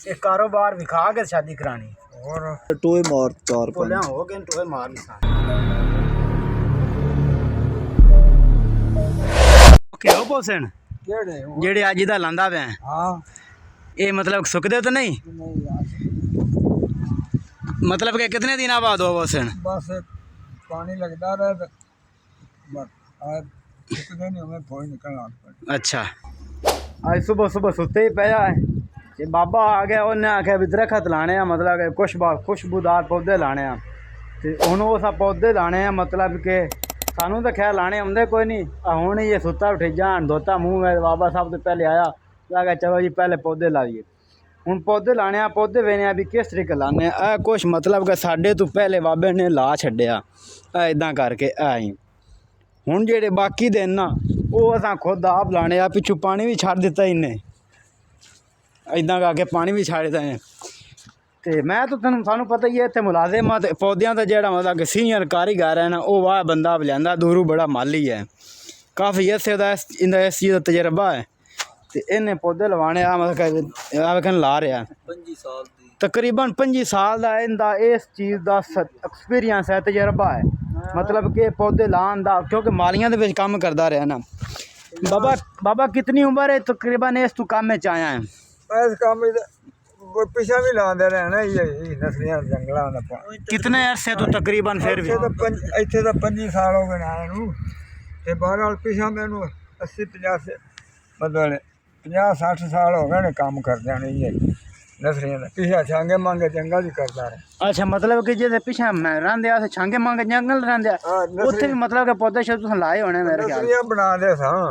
ये कारोबार विखा के शादी करानी और टोए मार चार बोलिया हो गए टोए मार क्यों पोसन जेड़े अज दा लांदा पे हाँ ये मतलब सुकदे तो नहीं मतलब कि कितने दिन बाद हो पोसन बस पानी लगता रहे तो बस सुकदे नहीं हमें थोड़ी निकलना पड़े। अच्छा आज सुबह सुबह सुते ही पाया है जे बाबा आ गया उन्हें आख्या भी दरखत लाने मतलब कि कुछ खुशबूदार पौधे लाने ते हुण उस पौधे लाने मतलब कि सानू तो खैर लाने आंदे कोई नहीं हुण ये सुता उठी जान धोता मुँह में बाबा साहब तो पहले आया लगा चलो जी पहले पौधे लाइए हुण पौधे लाने पौधे वेने भी किस तरीके लाने कुछ मतलब कि साडे तो पहले बाबे ने ला छड्डिया इदां करके ही हुण जेह्ड़े बाकी दिन ना वो असां खुद आप लाने पिछू पानी भी छड्ड दिता इन्हें इदां करके पानी भी छड्ड दिता ते मैं तो सानू पता ही है इत्थे मुलाजिम ते पौधों का जेह्ड़ा मतलब कि सीनियर कारीगर है ना वो वाह बंदा लियांदा दूरों बड़ा माली है काफ़ी अरसे दा इंदा इस चीज़ का तजर्बा है ते इन्हें पौधे लवाने मतलब ला रहा 25 साल तकरीबन 25 साल का इंदा इस चीज़ का एक्सपीरियंस है तजर्बा है मतलब कि पौधे लाने का क्योंकि मालियां दे विच काम करता रहा ना बाबा बाबा कितनी उम्र है तकरीबन इस तू काम में आया है इस काम पिछा भी लाते रहना ये नसलियां जंगलों का कितने अरसे तो तकरीबन फिर भी इत्थे तो 25 साल हो गए आए नूं ते बहरहाल पिछा मैनू 80-50 मतलब 50-60 साल हो गए काम करदे ने ये नसलियां दा पिछा छांगे मांगे जंगल भी करता रहा। अच्छा मतलब कि जे पिछा रहिंदे अस छांगे मांगे जंगल रहिंदे उत्थे भी मतलब कि पौधे शौधे तुसें लाए होने मेरे ख्याल नसलियां बना दे सां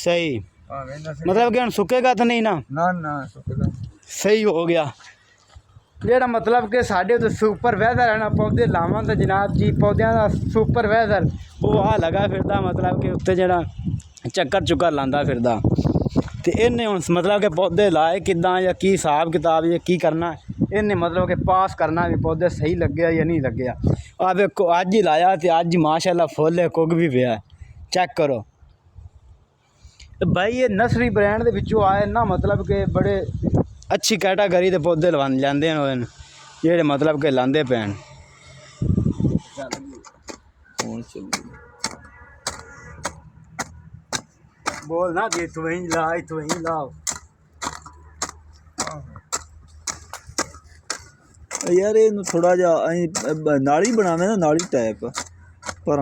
सही मतलब कि हुण सुकेगा तो नहीं ना ना सुकदा सही हो गया जेड़ा मतलब कि साढ़े तो सुपर वैदर है ना पौधे लावां तो जनाब जी पौधों का सुपर वैदर वो आ लगा फिरदा मतलब कि उत्ते जेड़ा चक्कर चुक्कर लांदा फिरदा ते इन्हें हुण मतलब कि पौधे लाए किदां या की हिसाब किताब या की करना इन्हें मतलब कि पास करना भी पौधे सही लग्गे या नहीं लग्गे आ देखो अज ही लाया तो अज माशाल्लाह फुल है कुग भी पिया चेक करो भाई ये नर्सरी ब्रांड के विचों आए ना मतलब कि बड़े अच्छी कैटागरी के पौधे लैंदे न जेह्ड़े मतलब कि लांदे पे बोल ना कि तू वहीं लाओ यार ये थोड़ा जा नाली बनावे ना नाली टाइप पर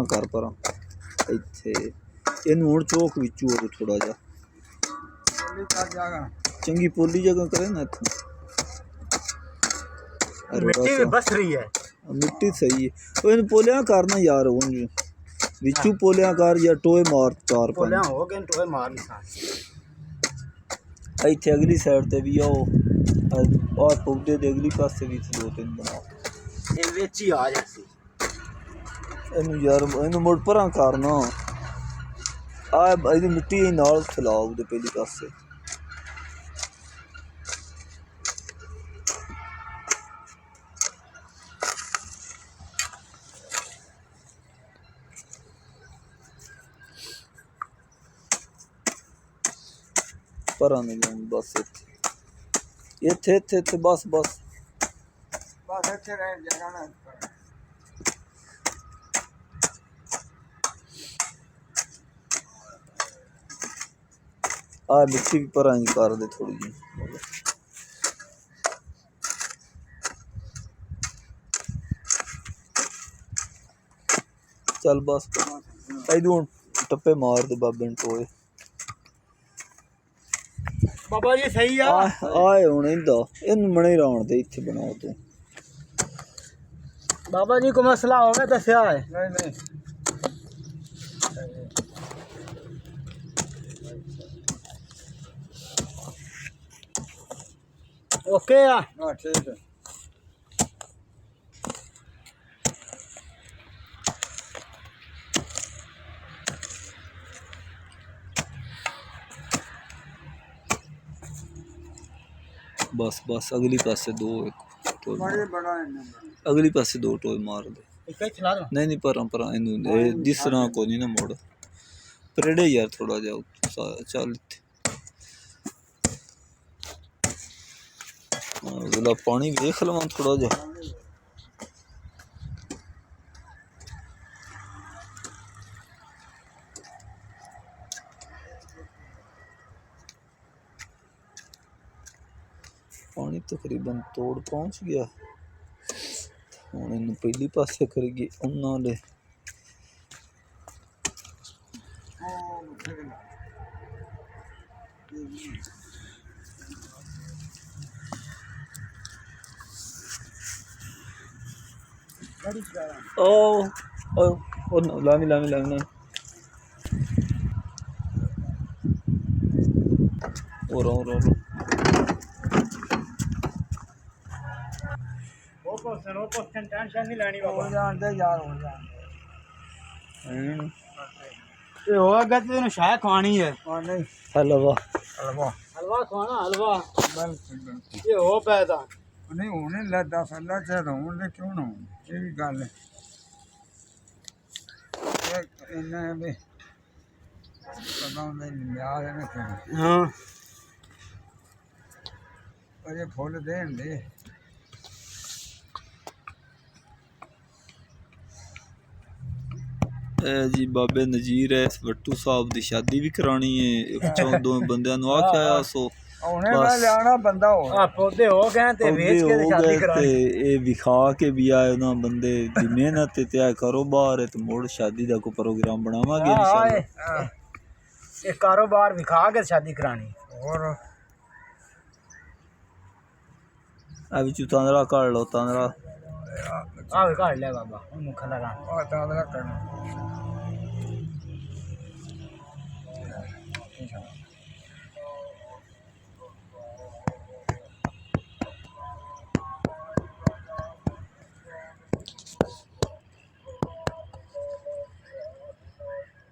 इत्थे इनू हुण चौक विचू हो थोड़ा जा चंगी पोली जगह करे ना मिट्टी भी बस रही है मिट्टी सही है इन पोलियां करना यार उन विचू पोलियां कर या टोए मार चार पोलियां हो गए टोए मार इत्थे अगली साइड ते भी आओ और पौधे दे अगली पासे भी 2-3 बनाओ ये विच ही आ जासी इनू यार इनू मुड़ परां करना आ इहदी मिट्टी नाल फैलाओ दे पहली पासे परां नहीं बस इत्थे बस इत्थे रह जगह ना आ मिट्टी भी परां ही कर दे थोड़ी जी चल बस इधू टप्पे मार दे बाबे ने टोए बाबा जी सही है आए हुण इंदा इन मने राउंड दे इत्थे बनाओ तू बाबा जी को मसला हो गया दस्या है नहीं ओके या हां ठीक है बस अगली पासे दो एक टोए अगली पासे 2 टोए मार दे नहीं पर इनू जिस तरह को नहीं ना मोड़ परेड़े यार थोड़ा जा चल अगला पानी देख लवां थोड़ा जा। पानी तकरीबन तोड़ पहुंच गया। हुण इन्हूं पहली पासे करिए उन्हां दे ओ लामी लामी लामी और टेंशन नहीं लेनी हो बाबा जाते यार हो जाते ये हो अगर तेन शाह खवानी है हाँ नहीं हलवा हलवा हलवा खवाना हलवा बिल्कुल बिल्कुल ये हो पैदा नहीं होने लगा फैला चाहे होने क्यों ना हो ये भी गल है इन्हें भी पता होंगे लिया देने फिर हाँ और ये फुल देन दे जी बाबे नजीर है वट्टू साहब की शादी भी करानी है दो बंदियां नु आख्या सो होने मैं लियाना बंदा हो आ पौधे हो गए ते वेच के ते शादी करानी ये विखा के भी आए ना बंदे दी मेहनत ते आ कारोबार है तो मोड़ शादी दा को प्रोग्राम बनावांगे इंशाल्लाह ये कारोबार विखा के शादी करानी और अभी चू तांदरा काट लो तांदरा आ वे काट ले बाबा मुख लगा तादरा करना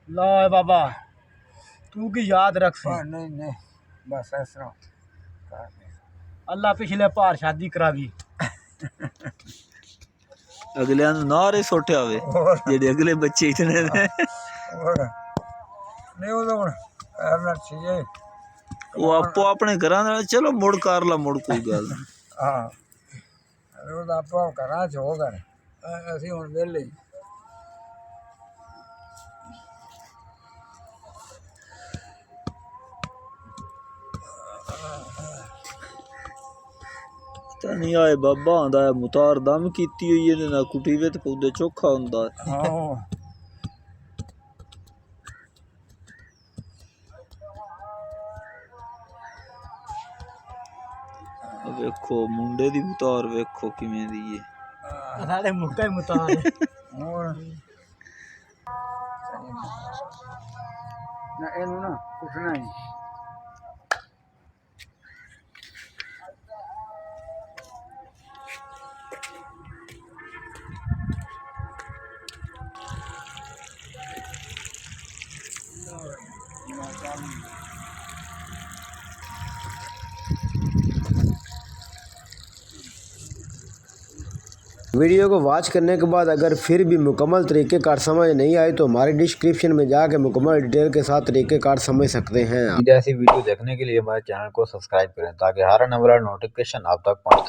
ला बाबा तू की याद रख सी नहीं नहीं बस ऐसा अल्लाह पिछले भार शादी करावी अगले नारे सोटे आवे जेडे अगले बच्चे इतने ने और नहीं वो तो करना चाहिए वो आपो अपने घरां नाल चलो मुड़ कर ला मुड़ कोई गल हाँ वो तो आपो करा जो कर ਅਸੀਂ ਹੁਣ ਵਿਹਲੇ ਤਾਂ ਨਹੀਂ ਆਏ ਬਾਬਾ ਆਂਦਾ ਮੁਤਾਰ ਦਮ ਕੀਤੀ ਹੋਈ ਇਹਦੇ ਨਾਲ ਕੁੱਟੀ ਵੇ ਤੇ ਪੌਦੇ ਚੋਖਾ ਹੁੰਦਾ ਹਾਂ ਵੇਖੋ ਮੁੰਡੇ ਦੀ ਮੁਤਾਰ ਵੇਖੋ ਕਿਵੇਂ ਦੀ ਏ ਸਾਡੇ ਮੁੱਕਾ ਹੀ ਮੁਤਾਰ ਹੋਰ ਨਾ ਇਹਨੂੰ ਨਾ ਕੁੱਟਣਾ ਹੀ वीडियो को वॉच करने के बाद अगर फिर भी मुकम्मल तरीक़ेकार समझ नहीं आए तो हमारे डिस्क्रिप्शन में जाके मुकम्मल डिटेल के साथ तरीक़ेकार समझ सकते हैं। ऐसी वीडियो देखने के लिए हमारे चैनल को सब्सक्राइब करें ताकि हर आने वाला नोटिफिकेशन आप तक पहुंचता रहे।